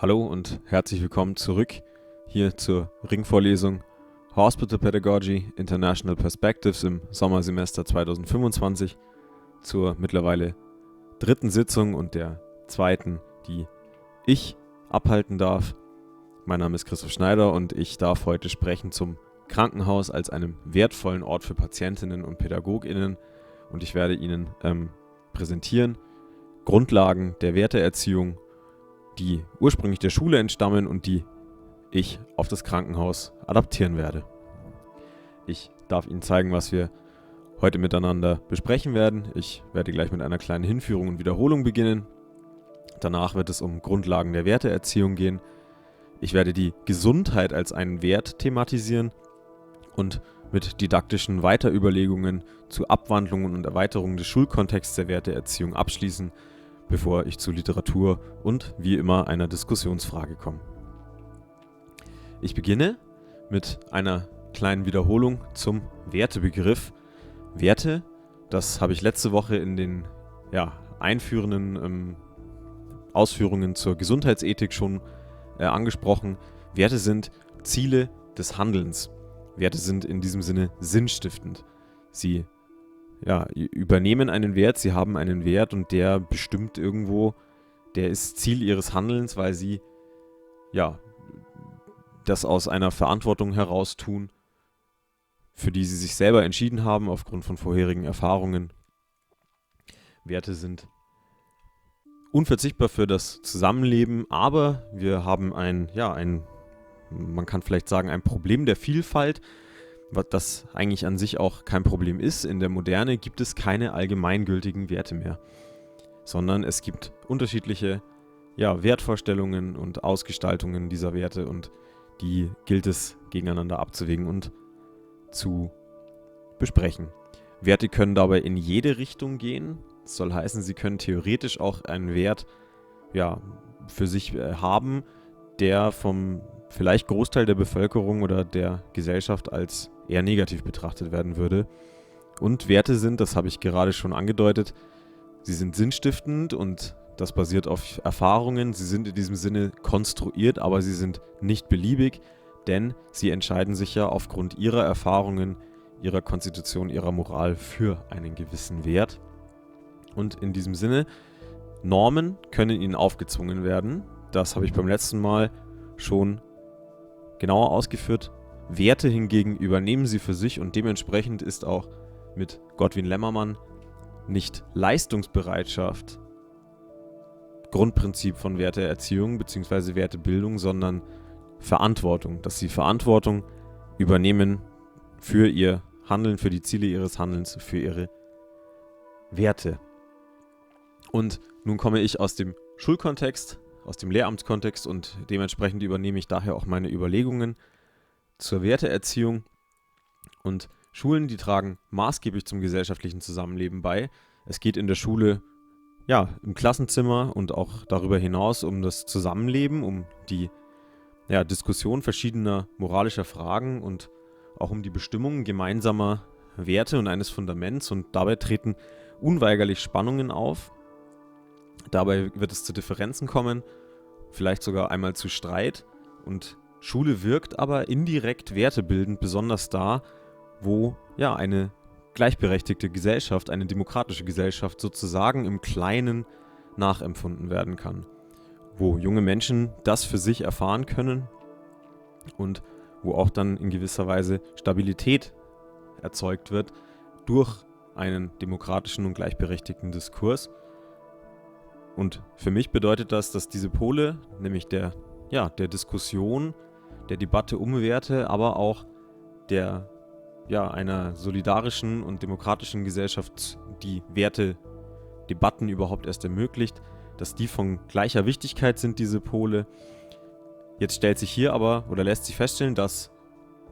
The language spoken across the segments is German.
Hallo und herzlich willkommen zurück hier zur Ringvorlesung Hospital Pedagogy International Perspectives im Sommersemester 2025 zur mittlerweile dritten Sitzung und der zweiten, die ich abhalten darf. Mein Name ist Christoph Schneider und ich darf heute sprechen zum Krankenhaus als einem wertvollen Ort für Patientinnen und PädagogInnen, und ich werde Ihnen präsentieren Grundlagen der Werteerziehung, die ursprünglich der Schule entstammen und die ich auf das Krankenhaus adaptieren werde. Ich darf Ihnen zeigen, was wir heute miteinander besprechen werden. Ich werde gleich mit einer kleinen Hinführung und Wiederholung beginnen. Danach wird es um Grundlagen der Werteerziehung gehen. Ich werde die Gesundheit als einen Wert thematisieren und mit didaktischen Weiterüberlegungen zu Abwandlungen und Erweiterungen des Schulkontexts der Werteerziehung abschließen, bevor ich zu Literatur und wie immer einer Diskussionsfrage komme. Ich beginne mit einer kleinen Wiederholung zum Wertebegriff. Werte, das habe ich letzte Woche in den einführenden Ausführungen zur Gesundheitsethik schon angesprochen. Werte sind Ziele des Handelns. Werte sind in diesem Sinne sinnstiftend. Sie übernehmen einen Wert, sie haben einen Wert und der bestimmt irgendwo, der ist Ziel ihres Handelns, weil sie das aus einer Verantwortung heraus tun, für die sie sich selber entschieden haben aufgrund von vorherigen Erfahrungen. Werte sind unverzichtbar für das Zusammenleben, aber wir haben man kann vielleicht sagen, ein Problem der Vielfalt, das eigentlich an sich auch kein Problem ist. In der Moderne gibt es keine allgemeingültigen Werte mehr, sondern es gibt unterschiedliche Wertvorstellungen und Ausgestaltungen dieser Werte, und die gilt es gegeneinander abzuwägen und zu besprechen. Werte können dabei in jede Richtung gehen. Das soll heißen, sie können theoretisch auch einen Wert für sich haben, der vom vielleicht Großteil der Bevölkerung oder der Gesellschaft als eher negativ betrachtet werden würde. Und Werte sind, das habe ich gerade schon angedeutet, sie sind sinnstiftend und das basiert auf Erfahrungen. Sie sind in diesem Sinne konstruiert, aber sie sind nicht beliebig, denn sie entscheiden sich ja aufgrund ihrer Erfahrungen, ihrer Konstitution, ihrer Moral für einen gewissen Wert. Und in diesem Sinne, Normen können ihnen aufgezwungen werden. Das habe ich beim letzten Mal schon genauer ausgeführt. Werte hingegen übernehmen sie für sich, und dementsprechend ist auch mit Godwin Lemmermann nicht Leistungsbereitschaft Grundprinzip von Werteerziehung bzw. Wertebildung, sondern Verantwortung, dass sie Verantwortung übernehmen für ihr Handeln, für die Ziele ihres Handelns, für ihre Werte. Und nun komme ich aus dem Schulkontext, aus dem Lehramtskontext, und dementsprechend übernehme ich daher auch meine Überlegungen zur Werteerziehung. Und Schulen, die tragen maßgeblich zum gesellschaftlichen Zusammenleben bei. Es geht in der Schule, im Klassenzimmer und auch darüber hinaus um das Zusammenleben, um die Diskussion verschiedener moralischer Fragen und auch um die Bestimmung gemeinsamer Werte und eines Fundaments. Und dabei treten unweigerlich Spannungen auf. Dabei wird es zu Differenzen kommen, vielleicht sogar einmal zu Streit. Und Schule wirkt aber indirekt wertebildend, besonders da, wo eine gleichberechtigte Gesellschaft, eine demokratische Gesellschaft sozusagen im Kleinen nachempfunden werden kann. Wo junge Menschen das für sich erfahren können und wo auch dann in gewisser Weise Stabilität erzeugt wird durch einen demokratischen und gleichberechtigten Diskurs. Und für mich bedeutet das, dass diese Pole, nämlich der Diskussion, der Debatte um Werte, aber auch einer solidarischen und demokratischen Gesellschaft, die Wertedebatten überhaupt erst ermöglicht, dass die von gleicher Wichtigkeit sind, diese Pole. Jetzt stellt sich hier aber oder lässt sich feststellen, dass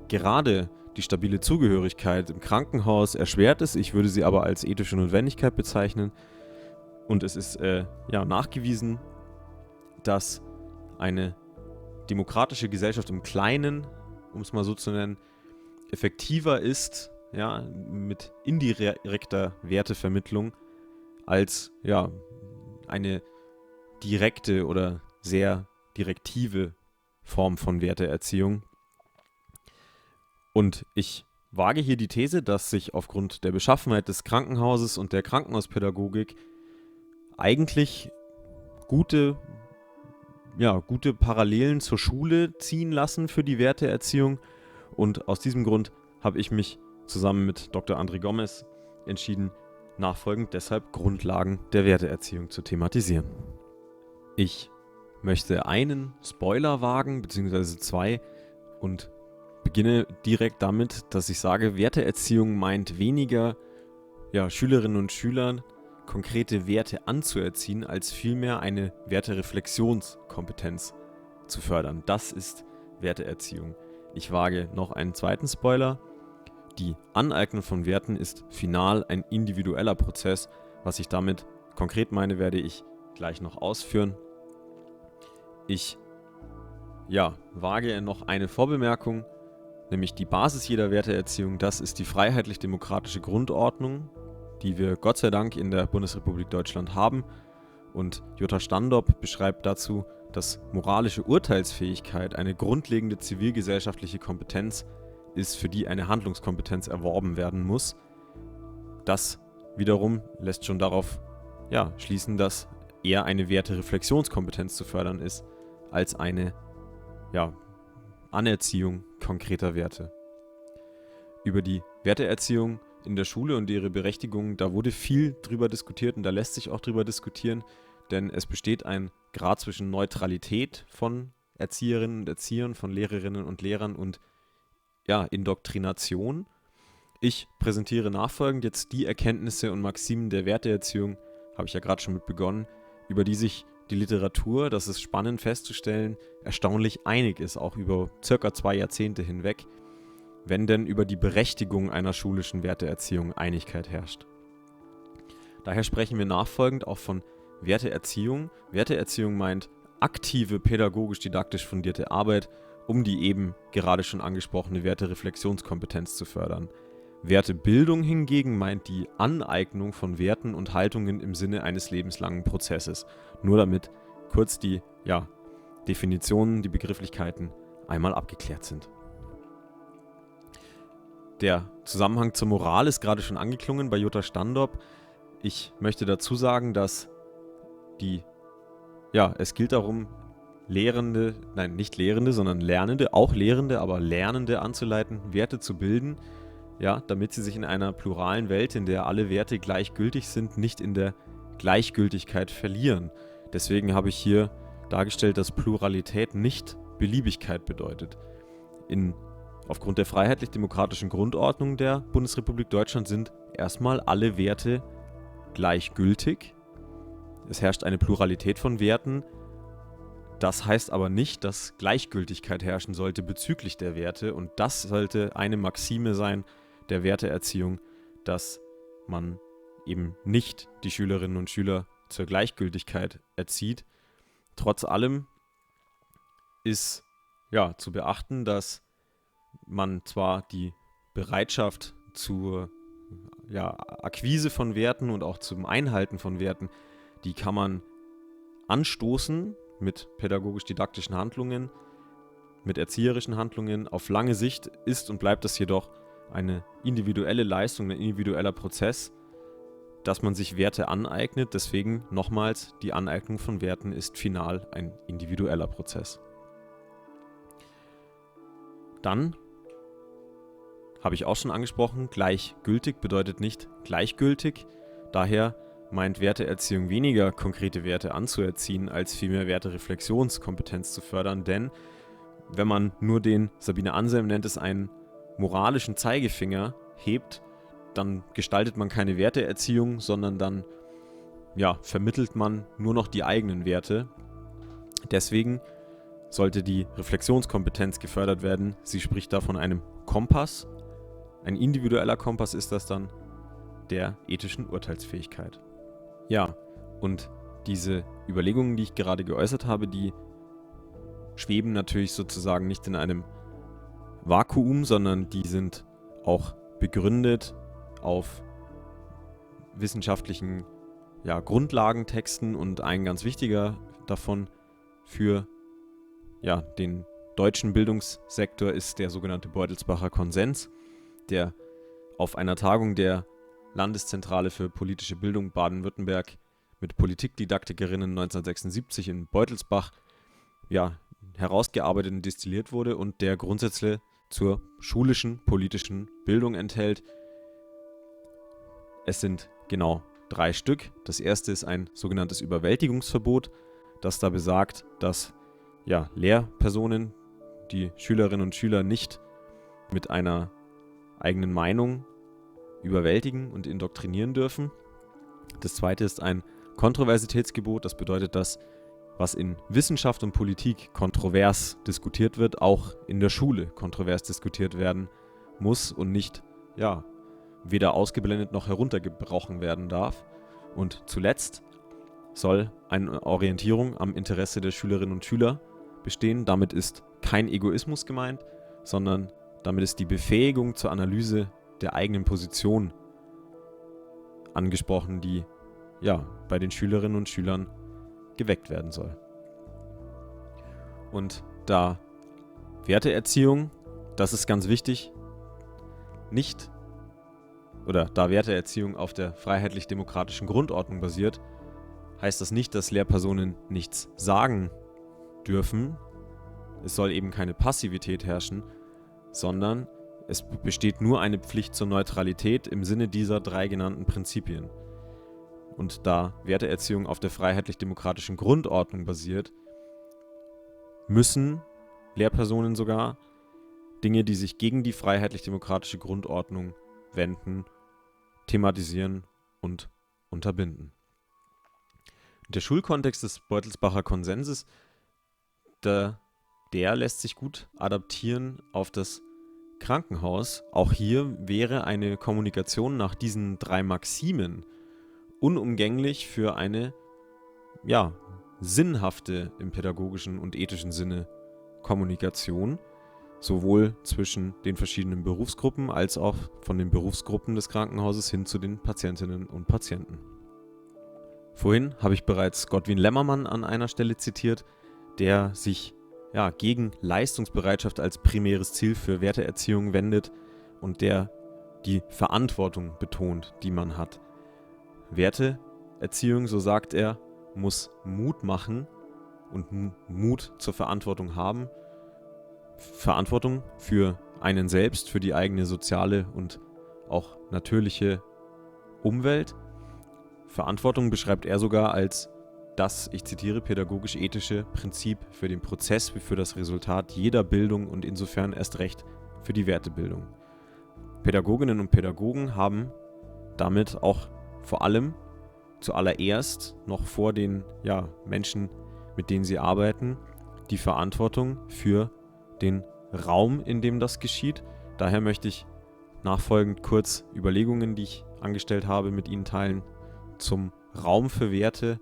gerade die stabile Zugehörigkeit im Krankenhaus erschwert ist. Ich würde sie aber als ethische Notwendigkeit bezeichnen. Und es ist nachgewiesen, dass eine demokratische Gesellschaft im Kleinen, um es mal so zu nennen, effektiver ist, mit indirekter Wertevermittlung als eine direkte oder sehr direktive Form von Werteerziehung. Und ich wage hier die These, dass sich aufgrund der Beschaffenheit des Krankenhauses und der Krankenhauspädagogik eigentlich gute Parallelen zur Schule ziehen lassen für die Werteerziehung. Und aus diesem Grund habe ich mich zusammen mit Dr. André Gomez entschieden, nachfolgend deshalb Grundlagen der Werteerziehung zu thematisieren. Ich möchte einen Spoiler wagen, beziehungsweise 2, und beginne direkt damit, dass ich sage, Werteerziehung meint weniger Schülerinnen und Schülern konkrete Werte anzuerziehen, als vielmehr eine Wertereflexionskompetenz zu fördern. Das ist Werteerziehung. Ich wage noch einen zweiten Spoiler. Die Aneignung von Werten ist final ein individueller Prozess. Was ich damit konkret meine, werde ich gleich noch ausführen. Ich wage noch eine Vorbemerkung, nämlich die Basis jeder Werteerziehung. Das ist die freiheitlich-demokratische Grundordnung, die wir Gott sei Dank in der Bundesrepublik Deutschland haben. Und Jutta Standop beschreibt dazu, dass moralische Urteilsfähigkeit eine grundlegende zivilgesellschaftliche Kompetenz ist, für die eine Handlungskompetenz erworben werden muss. Das wiederum lässt schon darauf schließen, dass eher eine Wertereflexionskompetenz zu fördern ist, als eine Anerziehung konkreter Werte. Über die Werteerziehung in der Schule und ihre Berechtigung, da wurde viel drüber diskutiert und da lässt sich auch drüber diskutieren, denn es besteht ein Grad zwischen Neutralität von Erzieherinnen und Erziehern, von Lehrerinnen und Lehrern und Indoktrination. Ich präsentiere nachfolgend jetzt die Erkenntnisse und Maximen der Werteerziehung, habe ich ja gerade schon mit begonnen, über die sich die Literatur, das ist spannend festzustellen, erstaunlich einig ist, auch über circa 2 Jahrzehnte hinweg, wenn denn über die Berechtigung einer schulischen Werteerziehung Einigkeit herrscht. Daher sprechen wir nachfolgend auch von Werteerziehung. Werteerziehung meint aktive pädagogisch-didaktisch fundierte Arbeit, um die eben gerade schon angesprochene Wertereflexionskompetenz zu fördern. Wertebildung hingegen meint die Aneignung von Werten und Haltungen im Sinne eines lebenslangen Prozesses. Nur damit kurz die Definitionen, die Begrifflichkeiten einmal abgeklärt sind. Der Zusammenhang zur Moral ist gerade schon angeklungen bei Jutta Standop. Ich möchte dazu sagen, dass es gilt darum, Lernende, auch Lehrende, aber Lernende anzuleiten, Werte zu bilden, damit sie sich in einer pluralen Welt, in der alle Werte gleichgültig sind, nicht in der Gleichgültigkeit verlieren. Deswegen habe ich hier dargestellt, dass Pluralität nicht Beliebigkeit bedeutet. Aufgrund der freiheitlich-demokratischen Grundordnung der Bundesrepublik Deutschland sind erstmal alle Werte gleichgültig. Es herrscht eine Pluralität von Werten. Das heißt aber nicht, dass Gleichgültigkeit herrschen sollte bezüglich der Werte. Und das sollte eine Maxime sein der Werteerziehung, dass man eben nicht die Schülerinnen und Schüler zur Gleichgültigkeit erzieht. Trotz allem ist zu beachten, dass man zwar die Bereitschaft zur Akquise von Werten und auch zum Einhalten von Werten, die kann man anstoßen mit pädagogisch-didaktischen Handlungen, mit erzieherischen Handlungen. Auf lange Sicht ist und bleibt das jedoch eine individuelle Leistung, ein individueller Prozess, dass man sich Werte aneignet. Deswegen nochmals, die Aneignung von Werten ist final ein individueller Prozess. Dann habe ich auch schon angesprochen, gleichgültig bedeutet nicht gleichgültig. Daher meint Werteerziehung weniger konkrete Werte anzuerziehen, als vielmehr Wertereflexionskompetenz zu fördern. Denn wenn man nur den, Sabine Anselm nennt es, einen moralischen Zeigefinger hebt, dann gestaltet man keine Werteerziehung, sondern dann vermittelt man nur noch die eigenen Werte. Deswegen sollte die Reflexionskompetenz gefördert werden. Sie spricht da von einem Kompass. Ein individueller Kompass ist das dann, der ethischen Urteilsfähigkeit. Und diese Überlegungen, die ich gerade geäußert habe, die schweben natürlich sozusagen nicht in einem Vakuum, sondern die sind auch begründet auf wissenschaftlichen Grundlagentexten, und ein ganz wichtiger davon für den deutschen Bildungssektor ist der sogenannte Beutelsbacher Konsens, der auf einer Tagung der Landeszentrale für politische Bildung Baden-Württemberg mit Politikdidaktikerinnen 1976 in Beutelsbach herausgearbeitet und destilliert wurde und der Grundsätze zur schulischen politischen Bildung enthält. Es sind genau 3 Stück. Das erste ist ein sogenanntes Überwältigungsverbot, das da besagt, dass Lehrpersonen die Schülerinnen und Schüler nicht mit einer eigenen Meinung überwältigen und indoktrinieren dürfen. Das zweite ist ein Kontroversitätsgebot. Das bedeutet, dass was in Wissenschaft und Politik kontrovers diskutiert wird, auch in der Schule kontrovers diskutiert werden muss und nicht weder ausgeblendet noch heruntergebrochen werden darf. Und zuletzt soll eine Orientierung am Interesse der Schülerinnen und Schüler bestehen. Damit ist kein Egoismus gemeint, sondern damit ist die Befähigung zur Analyse der eigenen Position angesprochen, die bei den Schülerinnen und Schülern geweckt werden soll. Und da Werteerziehung, das ist ganz wichtig, da Werteerziehung auf der freiheitlich-demokratischen Grundordnung basiert, heißt das nicht, dass Lehrpersonen nichts sagen dürfen. Es soll eben keine Passivität herrschen, sondern es besteht nur eine Pflicht zur Neutralität im Sinne dieser 3 genannten Prinzipien. Und da Werteerziehung auf der freiheitlich-demokratischen Grundordnung basiert, müssen Lehrpersonen sogar Dinge, die sich gegen die freiheitlich-demokratische Grundordnung wenden, thematisieren und unterbinden. Der Schulkontext des Beutelsbacher Konsenses, der lässt sich gut adaptieren auf das Krankenhaus. Auch hier wäre eine Kommunikation nach diesen 3 Maximen unumgänglich für eine sinnhafte im pädagogischen und ethischen Sinne Kommunikation, sowohl zwischen den verschiedenen Berufsgruppen als auch von den Berufsgruppen des Krankenhauses hin zu den Patientinnen und Patienten. Vorhin habe ich bereits Godwin Lemmermann an einer Stelle zitiert, der sich gegen Leistungsbereitschaft als primäres Ziel für Werteerziehung wendet und der die Verantwortung betont, die man hat. Werteerziehung, so sagt er, muss Mut machen und Mut zur Verantwortung haben. Verantwortung für einen selbst, für die eigene soziale und auch natürliche Umwelt. Verantwortung beschreibt er sogar als das, ich zitiere, pädagogisch-ethische Prinzip für den Prozess wie für das Resultat jeder Bildung und insofern erst recht für die Wertebildung. Pädagoginnen und Pädagogen haben damit auch vor allem zuallererst noch vor den Menschen, mit denen sie arbeiten, die Verantwortung für den Raum, in dem das geschieht. Daher möchte ich nachfolgend kurz Überlegungen, die ich angestellt habe, mit Ihnen teilen zum Raum für Werte,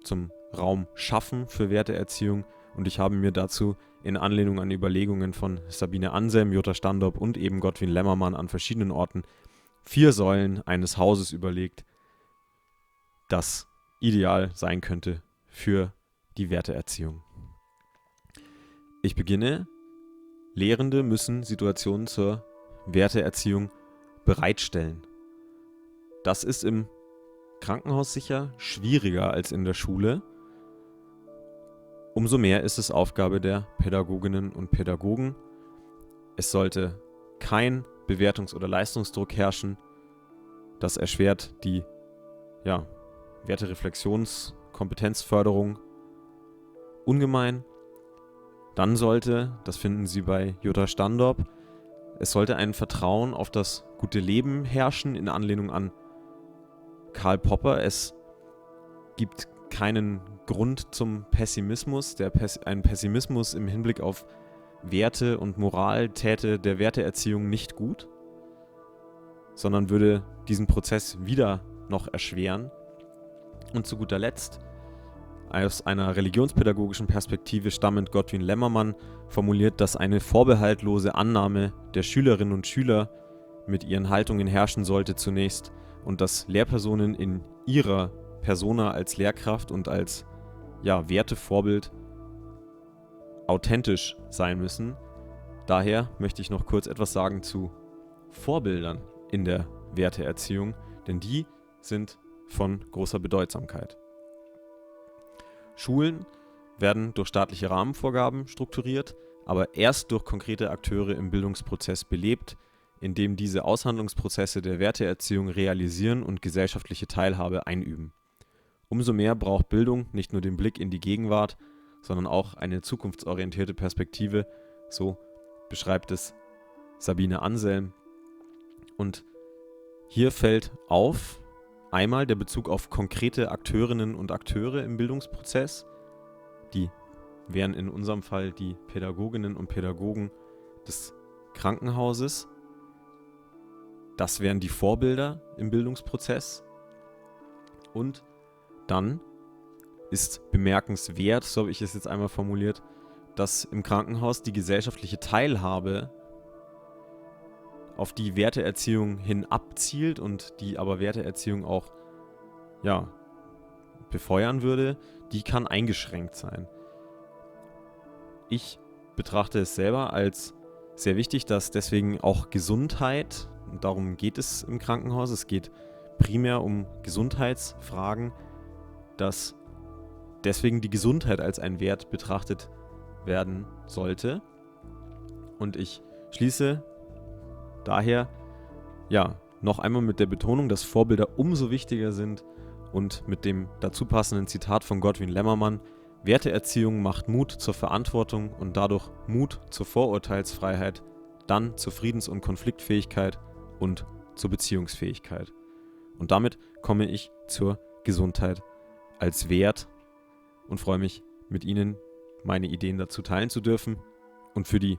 zum Raum schaffen für Werteerziehung, und ich habe mir dazu in Anlehnung an Überlegungen von Sabine Anselm, Jutta Standorp und eben Godwin Lemmermann an verschiedenen Orten 4 Säulen eines Hauses überlegt, das ideal sein könnte für die Werteerziehung. Ich beginne. Lehrende müssen Situationen zur Werteerziehung bereitstellen. Das ist im Krankenhaus sicher schwieriger als in der Schule. Umso mehr ist es Aufgabe der Pädagoginnen und Pädagogen. Es sollte kein Bewertungs- oder Leistungsdruck herrschen. Das erschwert die Wertereflexionskompetenzförderung ungemein. Dann sollte, das finden Sie bei Jutta Standorp, es sollte ein Vertrauen auf das gute Leben herrschen, in Anlehnung an Karl Popper. Es gibt keinen Grund zum Pessimismus. Ein Pessimismus im Hinblick auf Werte und Moral täte der Werteerziehung nicht gut, sondern würde diesen Prozess wieder noch erschweren. Und zu guter Letzt, aus einer religionspädagogischen Perspektive stammend Godwin Lemmermann formuliert, dass eine vorbehaltlose Annahme der Schülerinnen und Schüler mit ihren Haltungen herrschen sollte zunächst und dass Lehrpersonen in ihrer Persona als Lehrkraft und als Wertevorbild authentisch sein müssen. Daher möchte ich noch kurz etwas sagen zu Vorbildern in der Werteerziehung, denn die sind von großer Bedeutsamkeit. Schulen werden durch staatliche Rahmenvorgaben strukturiert, aber erst durch konkrete Akteure im Bildungsprozess belebt, indem diese Aushandlungsprozesse der Werteerziehung realisieren und gesellschaftliche Teilhabe einüben. Umso mehr braucht Bildung nicht nur den Blick in die Gegenwart, sondern auch eine zukunftsorientierte Perspektive, so beschreibt es Sabine Anselm. Und hier fällt auf einmal der Bezug auf konkrete Akteurinnen und Akteure im Bildungsprozess, die wären in unserem Fall die Pädagoginnen und Pädagogen des Krankenhauses. Das wären die Vorbilder im Bildungsprozess. Und dann ist bemerkenswert, so habe ich es jetzt einmal formuliert, dass im Krankenhaus die gesellschaftliche Teilhabe auf die Werteerziehung hin abzielt und die aber Werteerziehung auch befeuern würde, die kann eingeschränkt sein. Ich betrachte es selber als sehr wichtig, dass deswegen auch Gesundheit, und darum geht es im Krankenhaus, es geht primär um Gesundheitsfragen, dass deswegen die Gesundheit als ein Wert betrachtet werden sollte. Und ich schließe daher noch einmal mit der Betonung, dass Vorbilder umso wichtiger sind und mit dem dazu passenden Zitat von Godwin Lemmermann: Werteerziehung macht Mut zur Verantwortung und dadurch Mut zur Vorurteilsfreiheit, dann zur Friedens- und Konfliktfähigkeit und zur Beziehungsfähigkeit. Und damit komme ich zur Gesundheit als Wert und freue mich, mit Ihnen meine Ideen dazu teilen zu dürfen. Und für die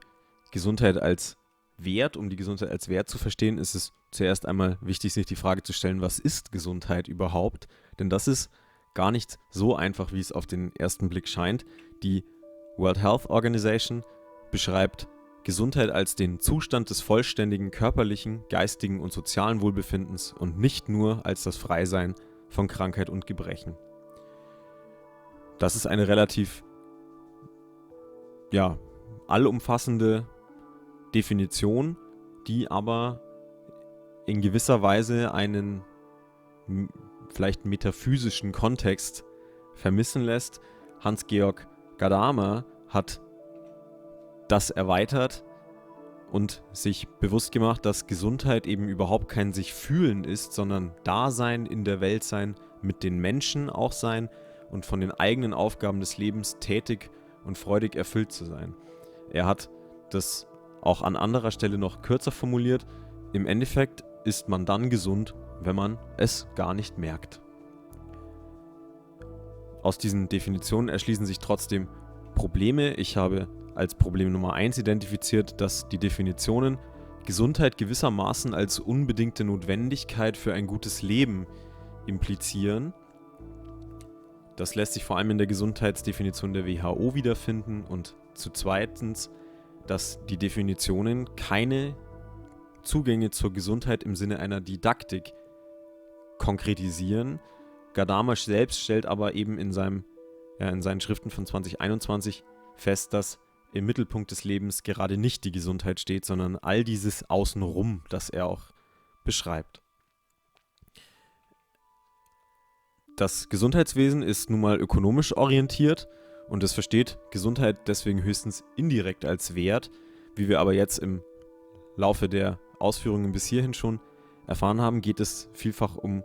Gesundheit als Wert, um die Gesundheit als Wert zu verstehen, ist es zuerst einmal wichtig, sich die Frage zu stellen, was ist Gesundheit überhaupt? Denn das ist gar nicht so einfach, wie es auf den ersten Blick scheint. Die World Health Organization beschreibt Gesundheit als den Zustand des vollständigen körperlichen, geistigen und sozialen Wohlbefindens und nicht nur als das Freisein von Krankheit und Gebrechen. Das ist eine relativ allumfassende Definition, die aber in gewisser Weise einen vielleicht metaphysischen Kontext vermissen lässt. Hans-Georg Gadamer hat das erweitert und sich bewusst gemacht, dass Gesundheit eben überhaupt kein sich fühlen ist, sondern Dasein, in der Welt sein, mit den Menschen auch sein und von den eigenen Aufgaben des Lebens tätig und freudig erfüllt zu sein. Er hat das auch an anderer Stelle noch kürzer formuliert: Im Endeffekt ist man dann gesund, wenn man es gar nicht merkt. Aus diesen Definitionen erschließen sich trotzdem Probleme. Ich habe als Problem Nummer 1 identifiziert, dass die Definitionen Gesundheit gewissermaßen als unbedingte Notwendigkeit für ein gutes Leben implizieren. Das lässt sich vor allem in der Gesundheitsdefinition der WHO wiederfinden. Und zweitens, dass die Definitionen keine Zugänge zur Gesundheit im Sinne einer Didaktik konkretisieren. Gadamer selbst stellt aber eben in seinen Schriften von 2021 fest, dass im Mittelpunkt des Lebens gerade nicht die Gesundheit steht, sondern all dieses Außenrum, das er auch beschreibt. Das Gesundheitswesen ist nun mal ökonomisch orientiert und es versteht Gesundheit deswegen höchstens indirekt als Wert, wie wir aber jetzt im Laufe der Ausführungen bis hierhin schon erfahren haben, geht es vielfach um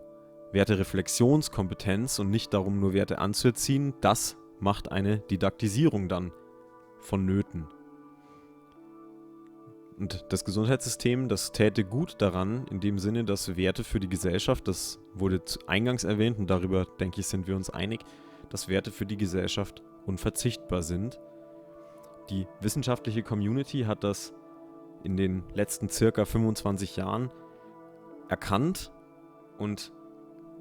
Wertereflexionskompetenz und nicht darum, nur Werte anzuerziehen. Das macht eine Didaktisierung dann vonnöten. Und das Gesundheitssystem, das täte gut daran, in dem Sinne, dass Werte für die Gesellschaft, das wurde eingangs erwähnt und darüber, denke ich, sind wir uns einig, dass Werte für die Gesellschaft unverzichtbar sind. Die wissenschaftliche Community hat das in den letzten circa 25 Jahren erkannt und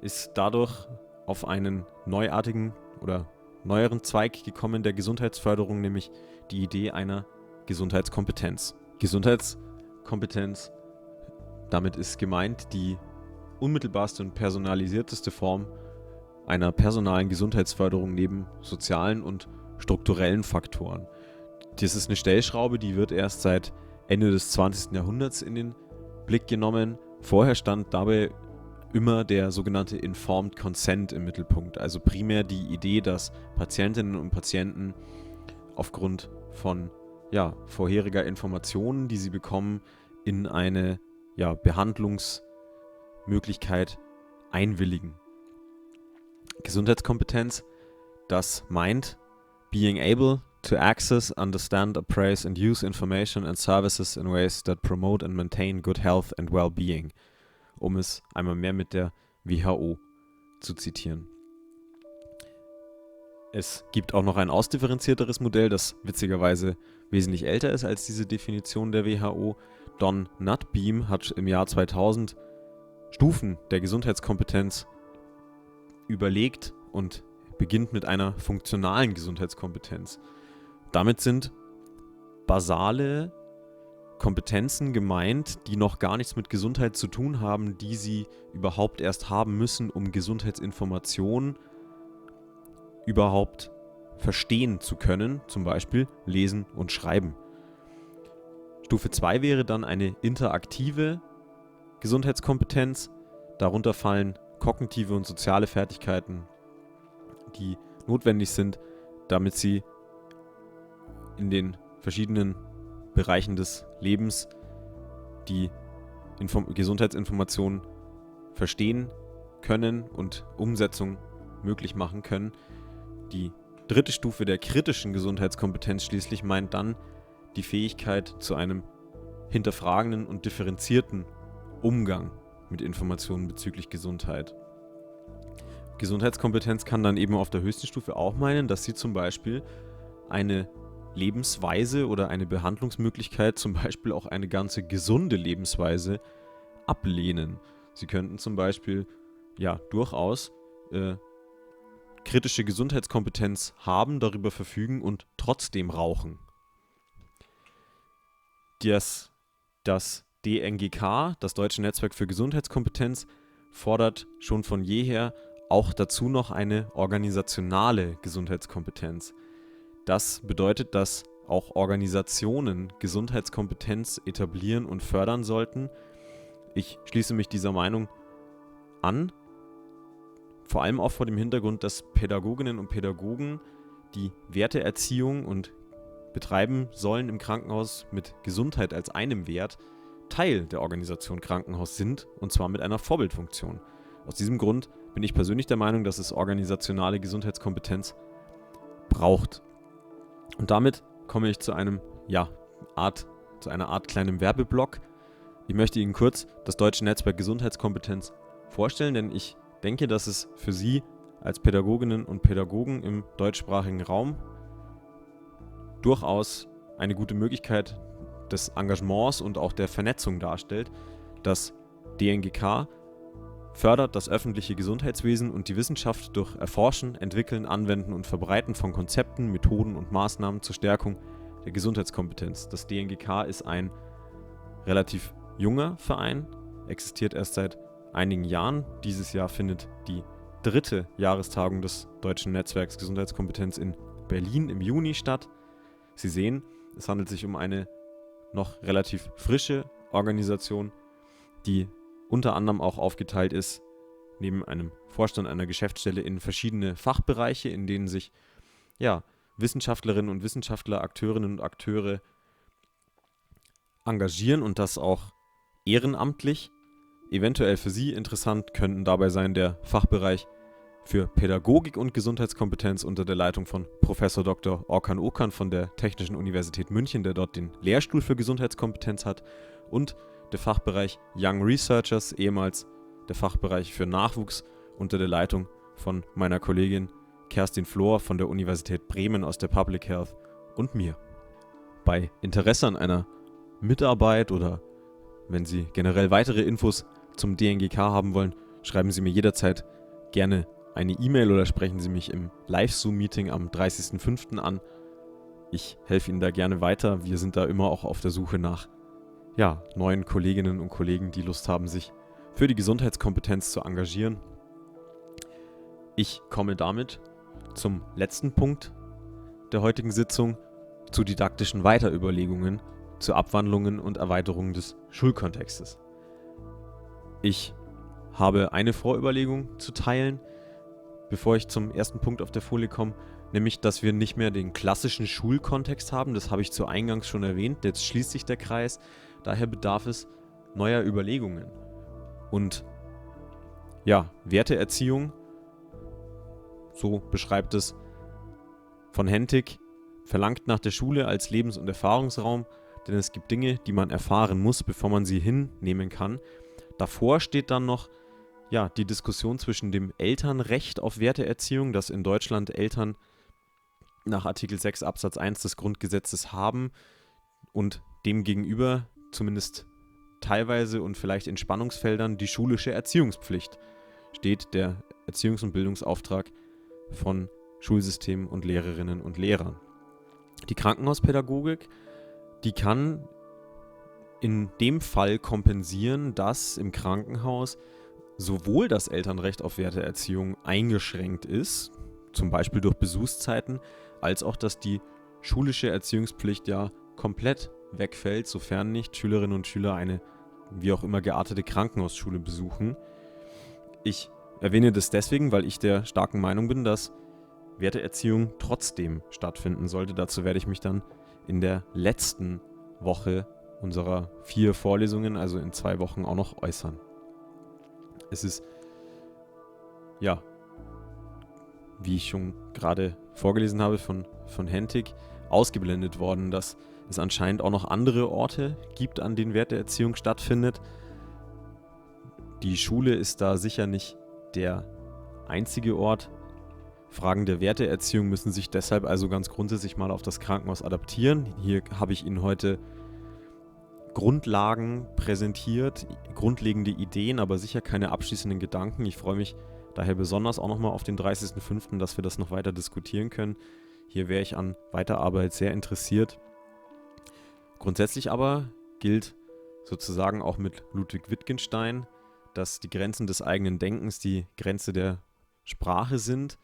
ist dadurch auf einen neuartigen oder neueren Zweig gekommen der Gesundheitsförderung, nämlich die Idee einer Gesundheitskompetenz. Gesundheitskompetenz, damit ist gemeint die unmittelbarste und personalisierteste Form einer personalen Gesundheitsförderung neben sozialen und strukturellen Faktoren. Das ist eine Stellschraube, die wird erst seit Ende des 20. Jahrhunderts in den Blick genommen. Vorher stand dabei immer der sogenannte Informed Consent im Mittelpunkt. Also primär die Idee, dass Patientinnen und Patienten aufgrund von vorheriger Informationen, die sie bekommen, in eine Behandlungsmöglichkeit einwilligen. Gesundheitskompetenz, das meint being able to access, understand, appraise and use information and services in ways that promote and maintain good health and well-being, um es einmal mehr mit der WHO zu zitieren. Es gibt auch noch ein ausdifferenzierteres Modell, das witzigerweise wesentlich älter ist als diese Definition der WHO. Don Nutbeam hat im Jahr 2000 Stufen der Gesundheitskompetenz überlegt und beginnt mit einer funktionalen Gesundheitskompetenz. Damit sind basale Kompetenzen gemeint, die noch gar nichts mit Gesundheit zu tun haben, die sie überhaupt erst haben müssen, um Gesundheitsinformationen überhaupt verstehen zu können, zum Beispiel lesen und schreiben. Stufe 2 wäre dann eine interaktive Gesundheitskompetenz. Darunter fallen kognitive und soziale Fertigkeiten, die notwendig sind, damit sie in den verschiedenen Bereichen des Lebens die Gesundheitsinformationen verstehen können und Umsetzung möglich machen können. Die dritte Stufe der kritischen Gesundheitskompetenz schließlich meint dann die Fähigkeit zu einem hinterfragenden und differenzierten Umgang mit Informationen bezüglich Gesundheit. Gesundheitskompetenz kann dann eben auf der höchsten Stufe auch meinen, dass sie zum Beispiel eine Lebensweise oder eine Behandlungsmöglichkeit, zum Beispiel auch eine ganze gesunde Lebensweise, ablehnen. Sie könnten zum Beispiel durchaus kritische Gesundheitskompetenz haben, darüber verfügen und trotzdem rauchen. Das DNGK, das Deutsche Netzwerk für Gesundheitskompetenz, fordert schon von jeher auch dazu noch eine organisationale Gesundheitskompetenz. Das bedeutet, dass auch Organisationen Gesundheitskompetenz etablieren und fördern sollten. Ich schließe mich dieser Meinung an, vor allem auch vor dem Hintergrund, dass Pädagoginnen und Pädagogen die Werteerziehung und betreiben sollen im Krankenhaus mit Gesundheit als einem Wert, Teil der Organisation Krankenhaus sind, und zwar mit einer Vorbildfunktion. Aus diesem Grund bin ich persönlich der Meinung, dass es organisationale Gesundheitskompetenz braucht. Und damit komme ich zu einer Art kleinem Werbeblock. Ich möchte Ihnen kurz das Deutsche Netzwerk Gesundheitskompetenz vorstellen, denn ich denke, dass es für Sie als Pädagoginnen und Pädagogen im deutschsprachigen Raum durchaus eine gute Möglichkeit des Engagements und auch der Vernetzung darstellt. Das DNGK fördert das öffentliche Gesundheitswesen und die Wissenschaft durch Erforschen, Entwickeln, Anwenden und Verbreiten von Konzepten, Methoden und Maßnahmen zur Stärkung der Gesundheitskompetenz. Das DNGK ist ein relativ junger Verein, existiert erst seit einigen Jahren. Dieses Jahr findet die 3. Jahrestagung des Deutschen Netzwerks Gesundheitskompetenz in Berlin im Juni statt. Sie sehen, es handelt sich um eine noch relativ frische Organisation, die unter anderem auch aufgeteilt ist, neben einem Vorstand einer Geschäftsstelle, in verschiedene Fachbereiche, in denen sich Wissenschaftlerinnen und Wissenschaftler, Akteurinnen und Akteure engagieren und das auch ehrenamtlich. Eventuell für Sie interessant könnten dabei sein der Fachbereich für Pädagogik und Gesundheitskompetenz unter der Leitung von Professor Dr. Orkan Okan von der Technischen Universität München, der dort den Lehrstuhl für Gesundheitskompetenz hat, und der Fachbereich Young Researchers, ehemals der Fachbereich für Nachwuchs, unter der Leitung von meiner Kollegin Kerstin Flor von der Universität Bremen aus der Public Health und mir. Bei Interesse an einer Mitarbeit oder wenn Sie generell weitere Infos zum DNGK haben wollen, schreiben Sie mir jederzeit gerne eine E-Mail oder sprechen Sie mich im Live-Zoom-Meeting am 30.05. an. Ich helfe Ihnen da gerne weiter. Wir sind da immer auch auf der Suche nach neuen Kolleginnen und Kollegen, die Lust haben, sich für die Gesundheitskompetenz zu engagieren. Ich komme damit zum letzten Punkt der heutigen Sitzung, zu didaktischen Weiterüberlegungen, zu Abwandlungen und Erweiterungen des Schulkontextes. Ich habe eine Vorüberlegung zu teilen, bevor ich zum ersten Punkt auf der Folie komme, nämlich, dass wir nicht mehr den klassischen Schulkontext haben. Das habe ich zu Eingangs schon erwähnt. Jetzt schließt sich der Kreis. Daher bedarf es neuer Überlegungen. Und ja, Werteerziehung, so beschreibt es von Hentig, verlangt nach der Schule als Lebens- und Erfahrungsraum, denn es gibt Dinge, die man erfahren muss, bevor man sie hinnehmen kann. Davor steht dann noch die Diskussion zwischen dem Elternrecht auf Werteerziehung, das in Deutschland Eltern nach Artikel 6 Absatz 1 des Grundgesetzes haben, und demgegenüber zumindest teilweise und vielleicht in Spannungsfeldern die schulische Erziehungspflicht steht, der Erziehungs- und Bildungsauftrag von Schulsystemen und Lehrerinnen und Lehrern. Die Krankenhauspädagogik, die kann in dem Fall kompensieren, dass im Krankenhaus sowohl das Elternrecht auf Werteerziehung eingeschränkt ist, zum Beispiel durch Besuchszeiten, als auch, dass die schulische Erziehungspflicht komplett wegfällt, sofern nicht Schülerinnen und Schüler eine wie auch immer geartete Krankenhausschule besuchen. Ich erwähne das deswegen, weil ich der starken Meinung bin, dass Werteerziehung trotzdem stattfinden sollte. Dazu werde ich mich dann in der letzten Woche unserer 4 Vorlesungen, also in 2 Wochen, auch noch äußern. Es ist, wie ich schon gerade vorgelesen habe von Hentig, ausgeblendet worden, dass es anscheinend auch noch andere Orte gibt, an denen Werteerziehung stattfindet. Die Schule ist da sicher nicht der einzige Ort. Fragen der Werteerziehung müssen sich deshalb also ganz grundsätzlich mal auf das Krankenhaus adaptieren. Hier habe ich Ihnen heute Grundlagen präsentiert, grundlegende Ideen, aber sicher keine abschließenden Gedanken. Ich freue mich daher besonders auch nochmal auf den 30.05., dass wir das noch weiter diskutieren können. Hier wäre ich an Weiterarbeit sehr interessiert. Grundsätzlich aber gilt sozusagen auch mit Ludwig Wittgenstein, dass die Grenzen des eigenen Denkens die Grenze der Sprache sind.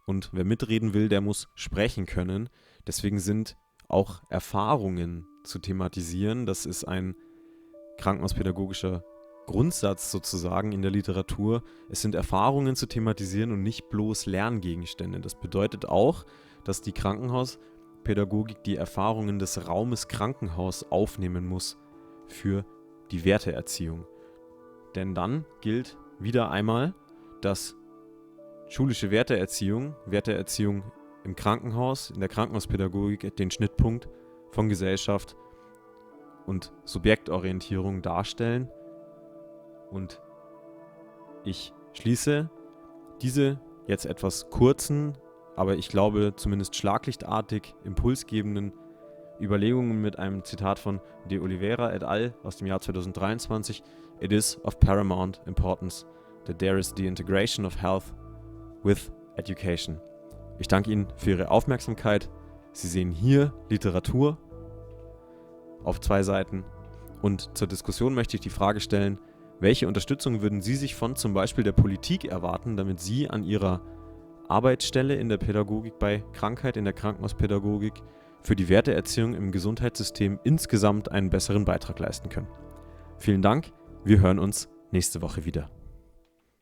Und wer mitreden will, der muss sprechen können. Deswegen sind auch Erfahrungen zu thematisieren. Das ist ein krankenhauspädagogischer Grundsatz sozusagen in der Literatur. Es sind Erfahrungen zu thematisieren und nicht bloß Lerngegenstände. Das bedeutet auch, dass die Krankenhauspädagogik die Erfahrungen des Raumes Krankenhaus aufnehmen muss für die Werteerziehung. Denn dann gilt wieder einmal, dass schulische Werteerziehung im Krankenhaus, in der Krankenhauspädagogik den Schnittpunkt von Gesellschaft und Subjektorientierung darstellen. Und ich schließe diese jetzt etwas kurzen, aber ich glaube zumindest schlaglichtartig impulsgebenden Überlegungen mit einem Zitat von De Oliveira et al. Aus dem Jahr 2023. It is of paramount importance that there is the integration of health with education. Ich danke Ihnen für Ihre Aufmerksamkeit. Sie sehen hier Literatur auf 2 Seiten. Und zur Diskussion möchte ich die Frage stellen, welche Unterstützung würden Sie sich von zum Beispiel der Politik erwarten, damit Sie an Ihrer Arbeitsstelle in der Pädagogik bei Krankheit, in der Krankenhauspädagogik, für die Werteerziehung im Gesundheitssystem insgesamt einen besseren Beitrag leisten können? Vielen Dank, wir hören uns nächste Woche wieder.